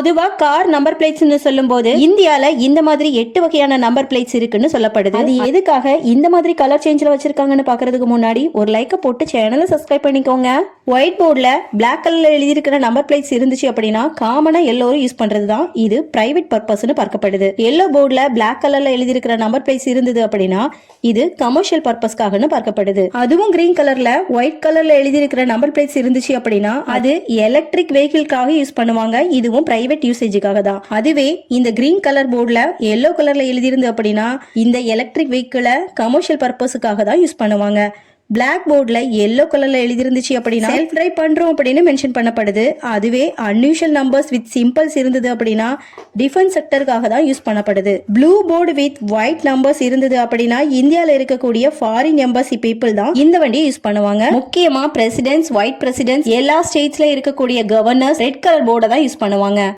பொதுவா car number பிளேட்ஸ்னு சொல்லும்போது இந்தியால இந்த மாதிரி 8 வகையான நம்பர் பிளேட்ஸ் இருக்குன்னு சொல்லப்படுது. அது எதுக்காக இந்த மாதிரி கலர் சேஞ்ச்ல வச்சிருக்காங்கன்னு பாக்குறதுக்கு முன்னாடி ஒரு லைக்க போட்டு சேனலை சப்ஸ்கிரைப் பண்ணிக்கோங்க. ஒயிட் போர்ட்ல பிளாக் கலர்ல எழுதியிருக்கிற நம்பர் பிளேட்ஸ் இருந்துச்சு அப்படின்னா காமனா எல்லோரும் யூஸ் பண்றதுதான். இது பிரைவேட் பர்பஸ்னு பார்க்கப்படுது. எல்லோ போர்ட்ல பிளாக் கலர்ல எழுதியிருக்கிற நம்பர் பிளேட்ஸ் இருந்தது அப்படின்னா இது கமர்ஷியல் பர்பஸ்க்காகனு பார்க்கப்படுது. அதுவும் கிரீன் கலர்ல ஒயிட் கலர்ல எழுதியிருக்கிற நம்பர் பிளேட்ஸ் இருந்துச்சு அப்படின்னா அது எலக்ட்ரிக் வெஹிக்கிள்காக யூஸ் பண்ணுவாங்க. இதுவும் பிரைவேட் யூசேஜுக்காக தான். அதுவே இந்த கிரீன் கலர் போர்ட்ல எல்லோ கலர்ல எழுதியிருந்து அப்படின்னா இந்த எலக்ட்ரிக் வெஹிக்கிளை கமர்ஷியல் பர்பஸ்க்காக தான் யூஸ் பண்ணுவாங்க. பிளாக் போர்ட்ல எல்லோ கலர்ல எழுதிருந்துச்சு அப்படின்னா செல்ஃப் டிரைவ் பண்றோம் அப்படின்னு மென்ஷன் பண்ணப்படுது. அதுவே அன்யூஷுவல் நம்பர்ஸ் வித் சிம்பிள்ஸ் இருந்தது அப்படின்னா டிஃபென்ஸ் செக்டருக்காக தான் யூஸ் பண்ணப்படுது. Blue board with white numbers இருந்தது அப்படின்னா இந்தியாவில் இருக்கக்கூடிய ஃபாரின் எம்பசி பீப்புள் தான் இந்த வண்டியை யூஸ் பண்ணுவாங்க. முக்கியமா பிரசிடென்ட்ஸ், ஒயிட் பிரசிடென்ட்ஸ், எல்லா ஸ்டேட்ஸ்ல இருக்கக்கூடிய கவர்னர்ஸ் ரெட் கலர் போர்டை தான் யூஸ் பண்ணுவாங்க.